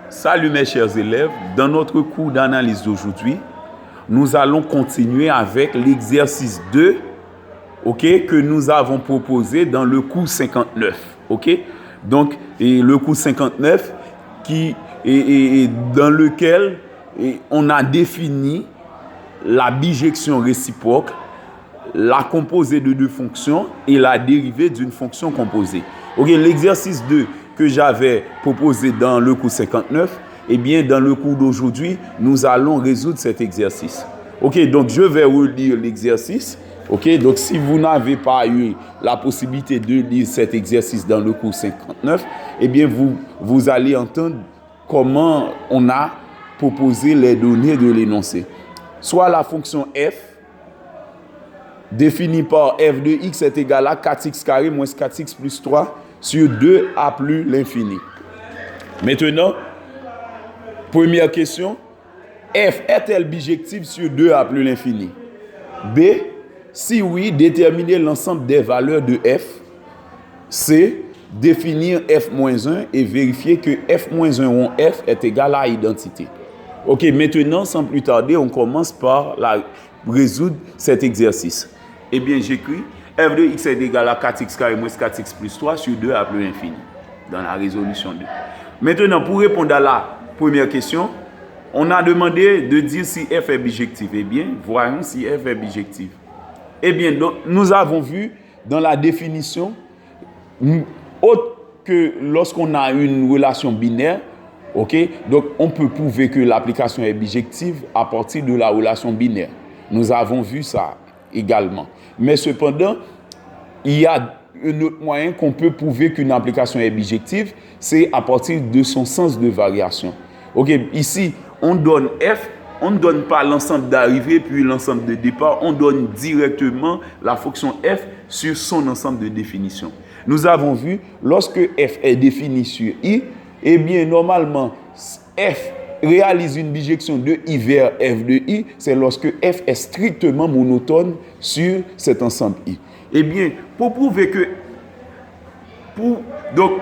Salut mes chers élèves, dans notre cours d'analyse d'aujourd'hui, nous allons continuer avec l'exercice 2, que nous avons proposé dans le cours 59. Donc, le cours 59 dans lequel on a défini la bijection réciproque, la composée de deux fonctions et la dérivée d'une fonction composée. L'exercice 2 que j'avais proposé dans le cours 59, dans le cours d'aujourd'hui, nous allons résoudre cet exercice. Donc je vais relire l'exercice. Donc si vous n'avez pas eu la possibilité de lire cet exercice dans le cours 59, vous allez entendre comment on a proposé les données de l'énoncé. Soit la fonction f, définie par f de x est égal à 4x carré moins 4x plus 3 sur 2a plus l'infini. Maintenant, première question, f est-elle bijective sur 2a plus l'infini? B, si oui, déterminer l'ensemble des valeurs de f. C, définir f-1 et vérifier que f-1 ou f est égal à identité. Maintenant, sans plus tarder, on commence par résoudre cet exercice. J'écris f de x est égal à 4x carré moins 4x plus 3 sur 2 à plus l'infini dans la résolution 2. Maintenant, pour répondre à la première question, on a demandé de dire si f est bijective. Voyons si f est bijective. Donc, nous avons vu dans la définition, autre que lorsqu'on a une relation binaire, donc on peut prouver que l'application est bijective à partir de la relation binaire. Nous avons vu ça également. Mais cependant, il y a un autre moyen qu'on peut prouver qu'une application est bijective, c'est à partir de son sens de variation. Ici, on donne f, on ne donne pas l'ensemble d'arrivée puis l'ensemble de départ, on donne directement la fonction f sur son ensemble de définition. Nous avons vu, lorsque f est défini sur i, normalement, f réalise une bijection de i vers f de i, c'est lorsque f est strictement monotone sur cet ensemble i. Pour prouver que... Donc,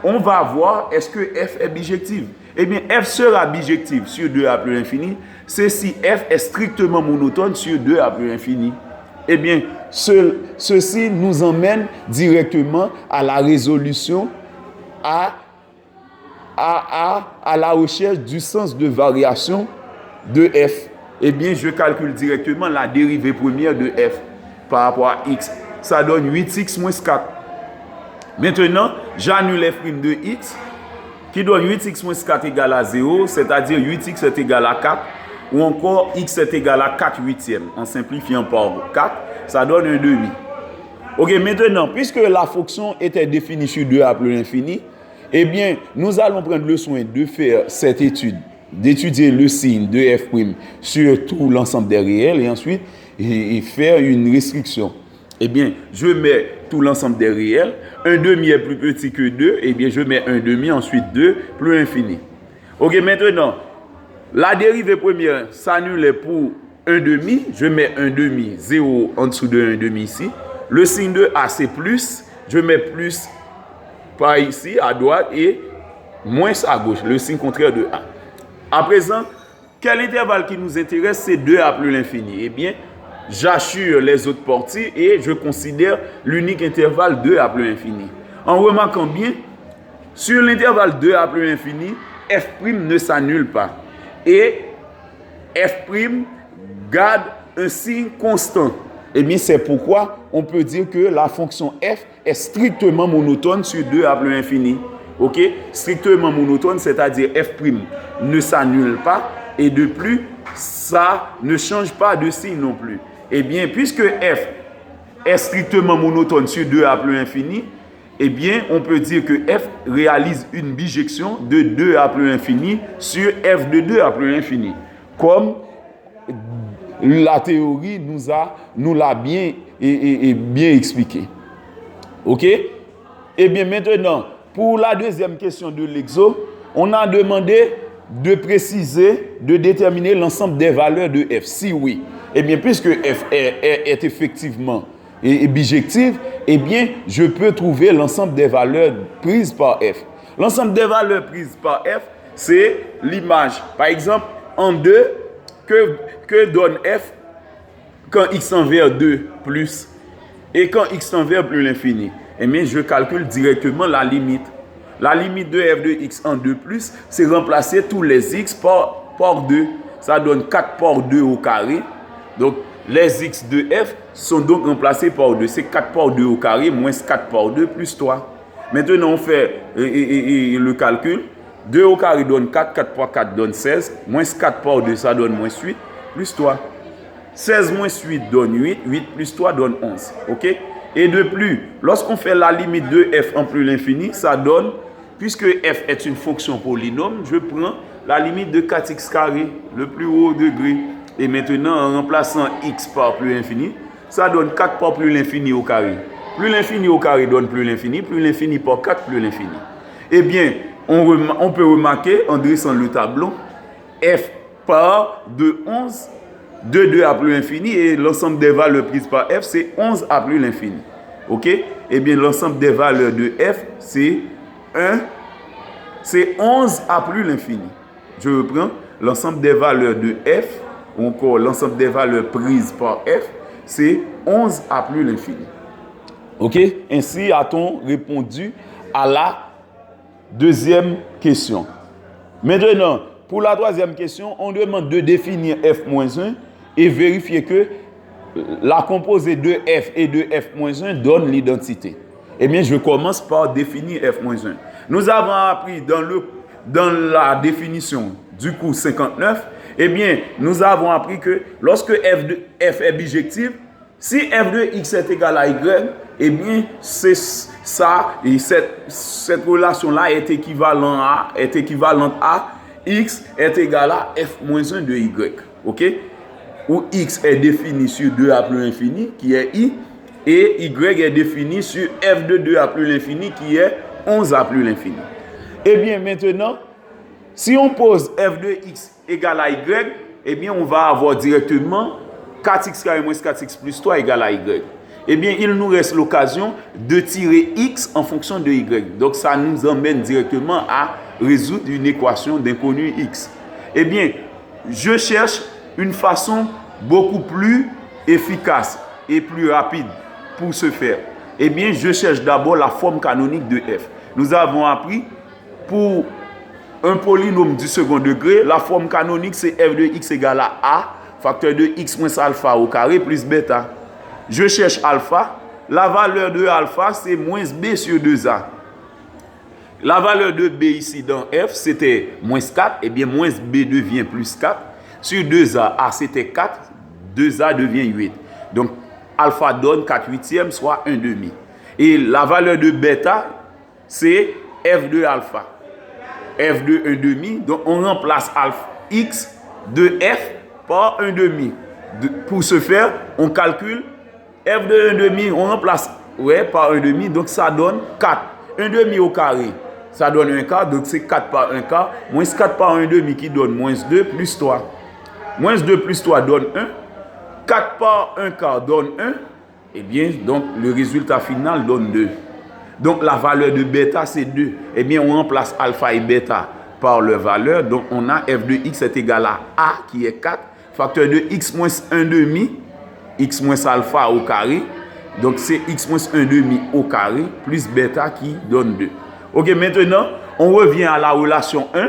on va voir est-ce que f est bijective. F sera bijective sur 2a plus l'infini, c'est si f est strictement monotone sur 2a plus l'infini. Ceci nous emmène directement à la résolution à la recherche du sens de variation de f. Je calcule directement la dérivée première de f par rapport à x. Ça donne 8x moins 4. Maintenant, j'annule f' de x qui donne 8x moins 4 égale à 0, c'est-à-dire 8x est égal à 4, ou encore x est égal à 4 huitièmes. En simplifiant par 4, ça donne un demi. Maintenant, puisque la fonction était définie sur 2a plus l'infini, nous allons prendre le soin de faire cette étude, d'étudier le signe de f' sur tout l'ensemble des réels et ensuite faire une restriction. Je mets tout l'ensemble des réels. 1 demi est plus petit que 2. Je mets 1 demi, ensuite 2, plus l'infini. Maintenant, la dérivée première s'annule pour 1 demi. Je mets 1 demi, 0 en dessous de 1 demi ici. Le signe de A, c'est plus. Je mets plus par ici, à droite, et moins à gauche, le signe contraire de A. À présent, quel intervalle qui nous intéresse, c'est 2A plus l'infini. J'assure les autres parties et je considère l'unique intervalle 2A plus l'infini. En remarquant bien, sur l'intervalle 2A plus l'infini, f' ne s'annule pas. Et f' garde un signe constant. C'est pourquoi on peut dire que la fonction f est strictement monotone sur 2A plus l'infini. Strictement monotone, c'est-à-dire f' ne s'annule pas et de plus, ça ne change pas de signe non plus. Puisque f est strictement monotone sur 2a plus l'infini, on peut dire que f réalise une bijection de 2a plus l'infini sur f de 2a plus l'infini. Comme la théorie nous l'a bien expliqué. Maintenant, pour la deuxième question de l'exo, on a demandé de préciser, de déterminer l'ensemble des valeurs de f. Si oui, puisque f est effectivement bijective, je peux trouver l'ensemble des valeurs prises par f. L'ensemble des valeurs prises par f, c'est l'image. Par exemple, en 2, que donne f quand x tend vers 2 plus et quand x tend vers plus l'infini? Eh bien, je calcule directement la limite. La limite de f de x en 2 plus, c'est remplacer tous les x par 2. Ça donne 4 par 2 au carré. Donc, les x de f sont donc remplacés par 2. C'est 4 par 2 au carré moins 4 par 2 plus 3. Maintenant, on fait le calcul. 2 au carré donne 4, 4 par 4 donne 16. Moins 4 par 2, ça donne moins 8, plus 3. 16 moins 8 donne 8, 8 plus 3 donne 11. Ok? Et de plus, lorsqu'on fait la limite de f en plus l'infini, ça donne, puisque f est une fonction polynôme, je prends la limite de 4x carré, le plus haut degré. Et maintenant, en remplaçant x par plus l'infini, ça donne 4 par plus l'infini au carré. Plus l'infini au carré donne plus l'infini par 4 plus l'infini. Eh bien, on peut remarquer, en dressant le tableau, f part de 11, de 2 à plus l'infini, et l'ensemble des valeurs prises par f, c'est 11 à plus l'infini. Ok? Eh bien, l'ensemble des valeurs de f, c'est 11 à plus l'infini. Je reprends, l'ensemble des valeurs de f, ou encore l'ensemble des valeurs prises par f, c'est 11 à plus l'infini. Ok? Ainsi a-t-on répondu à la deuxième question. Maintenant, pour la troisième question, on demande de définir f-1 et vérifier que la composée de f et de f-1 donne l'identité. Eh bien, je commence par définir f-1. Nous avons appris dans la définition du cours 59, eh bien, nous avons appris que lorsque f est bijective, si f de x est égal à y, eh bien, c'est ça, et cette relation-là est équivalente à x est égal à f-1 de y. Ok? Où x est défini sur 2 à plus l'infini, qui est i, et y est défini sur f de 2 à plus l'infini, qui est 11 à plus l'infini. Eh bien, maintenant, si on pose f de x égale à y, eh bien, on va avoir directement 4x carré moins 4x plus 3 égale à y. Eh bien, il nous reste l'occasion de tirer x en fonction de y. Donc, ça nous emmène directement à résoudre une équation d'inconnu x. Eh bien, je cherche une façon beaucoup plus efficace et plus rapide pour ce faire. Eh bien, je cherche d'abord la forme canonique de f. Nous avons appris pour un polynôme du second degré, la forme canonique c'est f de x égale à a, facteur de x moins alpha au carré plus bêta. Je cherche alpha. La valeur de alpha, c'est moins b sur 2a. La valeur de b ici dans f, c'était moins 4. Eh bien, moins b devient plus 4. Sur 2a, a c'était 4. 2a devient 8. Donc, alpha donne 4 huitièmes, soit 1 demi. Et la valeur de bêta, c'est f de alpha. F de 1 demi. Donc, on remplace alpha x de f par 1 demi. Pour ce faire, on calcule f de 1 demi, on remplace par 1 demi, donc ça donne 4. 1 demi au carré, ça donne 1 quart, donc c'est 4 par 1 quart, moins 4 par 1 demi qui donne moins 2 plus 3. Moins 2 plus 3 donne 1. 4 par 1 quart donne 1. Eh bien, donc le résultat final donne 2. Donc la valeur de bêta, c'est 2. Eh bien, on remplace alpha et bêta par leur valeur. Donc on a f de x est égal à a qui est 4. Facteur de x moins 1 demi, x moins alpha au carré. Donc c'est x moins 1 demi au carré plus bêta qui donne 2. Ok, maintenant, on revient à la relation 1.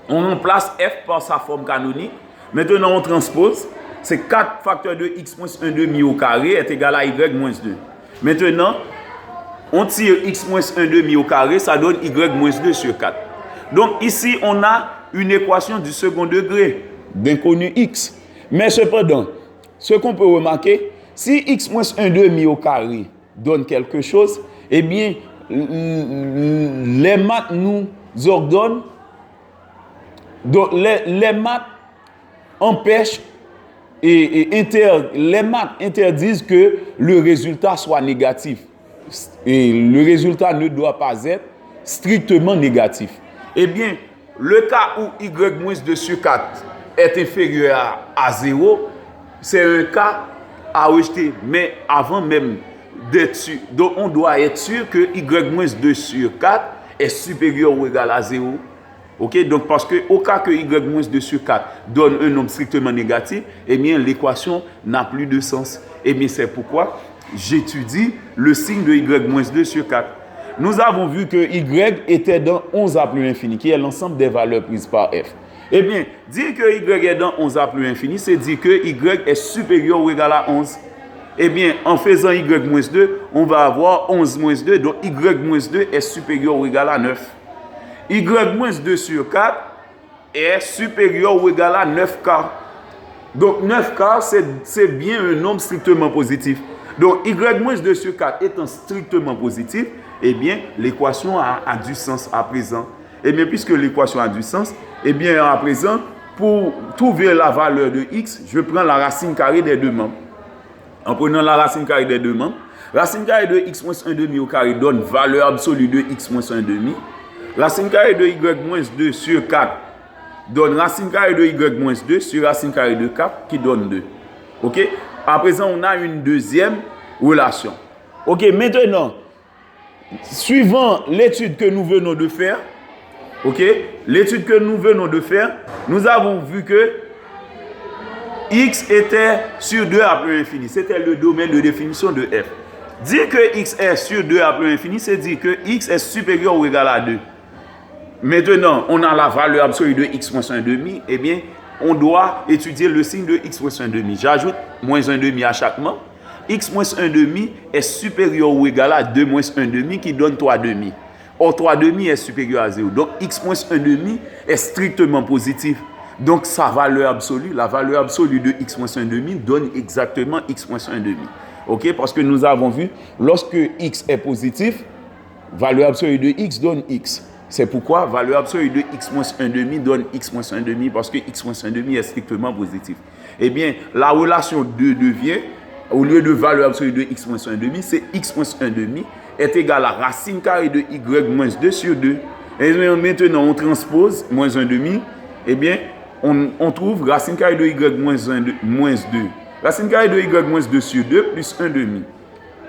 On remplace f par sa forme canonique. Maintenant, on transpose. C'est 4 facteur de x moins 1 demi au carré est égal à y moins 2. Maintenant, on tire x moins 1 demi au carré, ça donne y moins 2 sur 4. Donc ici, on a une équation du second degré d'inconnu x. Mais cependant, ce qu'on peut remarquer, si x moins 1 demi au carré donne quelque chose, eh bien, les maths nous ordonnent, donc les maths empêchent les maths interdisent que le résultat soit négatif. Et le résultat ne doit pas être strictement négatif. Eh bien, le cas où y moins 2 sur 4 est inférieur à 0, c'est un cas à rejeter. Mais avant même d'être sûr, donc on doit être sûr que y moins 2 sur 4 est supérieur ou égal à 0. Ok, donc parce que au cas que y-2 sur 4 donne un nombre strictement négatif, eh bien l'équation n'a plus de sens. Eh bien c'est pourquoi j'étudie le signe de y-2 sur 4. Nous avons vu que y était dans 11a plus infini, qui est l'ensemble des valeurs prises par f. Eh bien, dire que y est dans 11a plus infini, c'est dire que y est supérieur ou égal à 11. Eh bien, en faisant y-2, on va avoir 11-2, donc y-2 est supérieur ou égal à 9. y-2 sur 4 est supérieur ou égal à 9k. Donc 9k, c'est bien un nombre strictement positif. Donc y-2 sur 4 étant strictement positif, eh bien l'équation a du sens à présent. Eh bien, puisque l'équation a du sens, eh bien à présent, pour trouver la valeur de x, je prends la racine carrée des deux membres. En prenant la racine carrée des deux membres, racine carrée de x moins 1 demi au carré donne valeur absolue de x moins 1 demi. Racine carrée de y-2 sur 4 donne racine carrée de y-2 sur racine carrée de 4 qui donne 2. Ok? À présent, on a une deuxième relation. Ok, maintenant, suivant l'étude que nous venons de faire, ok, l'étude que nous venons de faire, nous avons vu que x était sur 2a plus infini. C'était le domaine de définition de f. Dire que x est sur 2a plus infini, c'est dire que x est supérieur ou égal à 2. Maintenant, on a la valeur absolue de x moins 1 demi. Eh bien, on doit étudier le signe de x moins 1 demi. J'ajoute moins 1 demi à chaque membre. X moins 1 demi est supérieur ou égal à 2 moins 1 demi qui donne 3 demi. Or, 3 demi est supérieur à 0. Donc, x moins 1 demi est strictement positif. Donc, sa valeur absolue, la valeur absolue de x moins 1 demi donne exactement x moins 1 demi. Ok? Parce que nous avons vu, lorsque x est positif, valeur absolue de x donne x. C'est pourquoi valeur absolue de x moins 1 demi donne x moins 1 demi, parce que x moins 1 demi est strictement positif. Eh bien, la relation 2 devient, au lieu de valeur absolue de x moins 1 demi, c'est x moins 1 demi est égal à racine carrée de y moins 2 sur 2. Et maintenant, on transpose moins 1 demi, eh bien, on trouve racine carrée de y moins 2. Racine carrée de y moins 2 sur 2 plus 1 demi.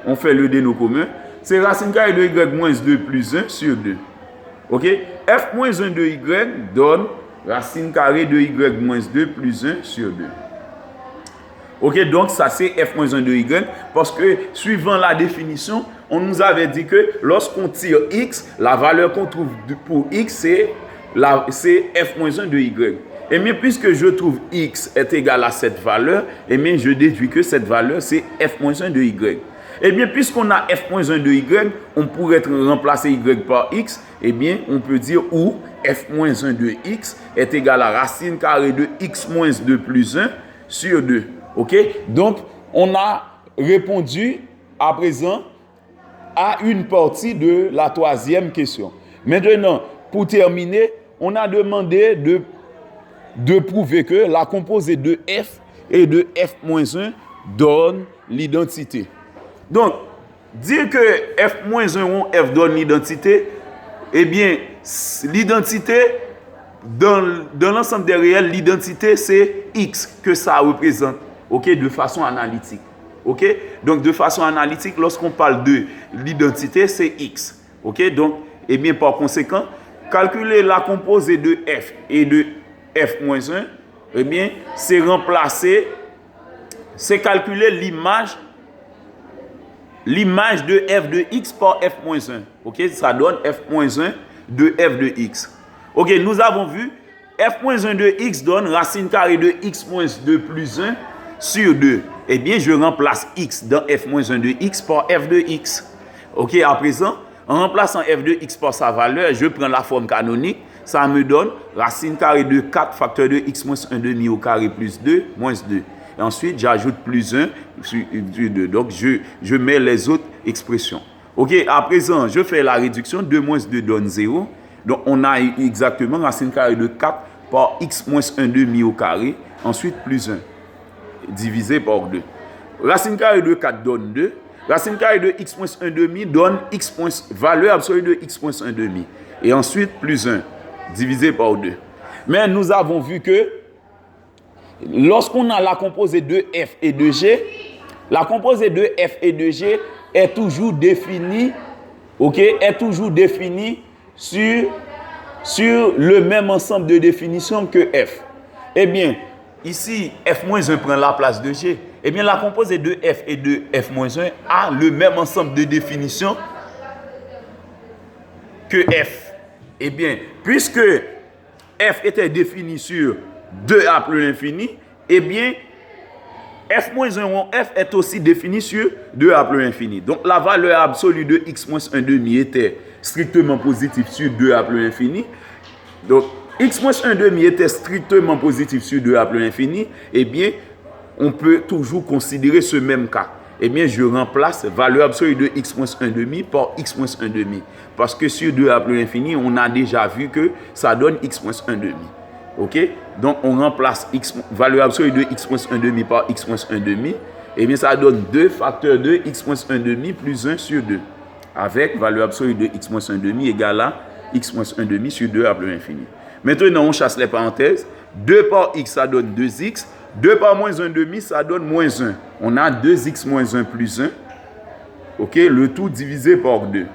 On fait le déno commun. C'est racine carrée de y moins 2 plus 1 sur 2. Ok? F moins 1 de y donne racine carrée de y moins 2 plus 1 sur 2. Ok? Donc, ça c'est f moins 1 de y. Parce que, suivant la définition, on nous avait dit que lorsqu'on tire x, la valeur qu'on trouve pour x, c'est f moins 1 de y. Et bien, puisque je trouve x est égal à cette valeur, et bien, je déduis que cette valeur, c'est f moins 1 de y. Et bien, puisqu'on a f moins 1 de y, on pourrait remplacer y par x, et bien, on peut dire où f moins 1 de x est égal à racine carrée de x moins 2 plus 1 sur 2. Ok? Donc, on a répondu à présent à une partie de la troisième question. Maintenant, pour terminer, on a demandé de prouver que la composée de f et de f moins 1 donne l'identité. Donc, dire que f moins 1 ou f donne l'identité, eh bien, l'identité, dans l'ensemble des réels, l'identité, c'est x que ça représente, ok, de façon analytique. Ok? Donc, de façon analytique, lorsqu'on parle de l'identité, c'est x. Ok? Donc, eh bien, par conséquent, calculer la composée de f et de f moins 1, eh bien, c'est remplacer, c'est calculer l'image de f de x par f moins 1. Ok? Ça donne f moins 1 de f de x. Ok? Nous avons vu, f moins 1 de x donne racine carrée de x moins 2 plus 1 sur 2. Eh bien, je remplace x dans f moins 1 de x par f de x. Ok? À présent, en remplaçant f de x par sa valeur, je prends la forme canonique. Ça me donne racine carrée de 4 facteur de x moins 1 demi au carré plus 2 moins 2. Et ensuite, j'ajoute plus 1 sur 2. Donc, je mets les autres expressions. Ok, à présent, je fais la réduction. 2 moins 2 donne 0. Donc, on a exactement racine carrée de 4 par x moins 1 demi au carré. Ensuite, plus 1 divisé par 2. Racine carrée de 4 donne 2. Racine carrée de x moins 1 demi donne x moins, valeur absolue de x moins 1 demi. Et ensuite, plus 1 divisé par 2. Mais nous avons vu que lorsqu'on a la composée de f et de g, la composée de f et de g est toujours définie, ok, est toujours définie sur sur le même ensemble de définitions que F. Eh bien, ici, F-1 prend la place de G. Eh bien, la composée de F et de F-1 a le même ensemble de définitions que F. Eh bien, puisque F était défini sur 2A plus l'infini, eh bien, F-1 rond F est aussi défini sur 2A plus l'infini. Donc, la valeur absolue de X moins 1 demi était strictement positive sur 2A plus l'infini. Donc, X moins 1 demi était strictement positif sur 2A plus l'infini. Eh bien, on peut toujours considérer ce même cas. Eh bien, je remplace valeur absolue de X moins 1 demi par X moins 1 demi. Parce que sur 2A plus l'infini, on a déjà vu que ça donne X moins 1 demi. OK? Donc, on remplace valeur absolue de X moins 1 demi par X moins 1 demi. Eh bien, ça donne 2 facteurs de X moins 1 demi plus 1 sur 2. Avec valeur absolue de X moins 1 demi égale à X moins 1 demi sur 2A plus l'infini. Maintenant, on chasse les parenthèses. 2 par X, ça donne 2X. 2 par moins 1 demi, ça donne moins 1. On a 2X moins 1 plus 1. OK? Le tout divisé par 2.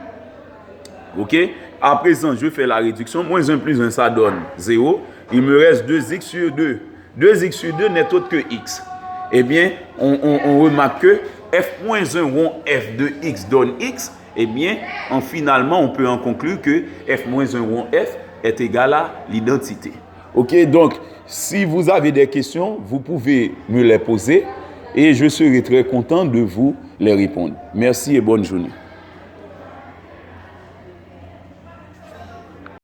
OK? À présent, je fais la réduction. Moins 1 plus 1, ça donne 0. Il me reste 2x sur 2. 2x sur 2 n'est autre que x. Eh bien, on remarque que f-1 rond f de x donne x. Eh bien, finalement, on peut en conclure que f-1 rond f est égal à l'identité. OK? Donc, si vous avez des questions, vous pouvez me les poser et je serai très content de vous les répondre. Merci et bonne journée.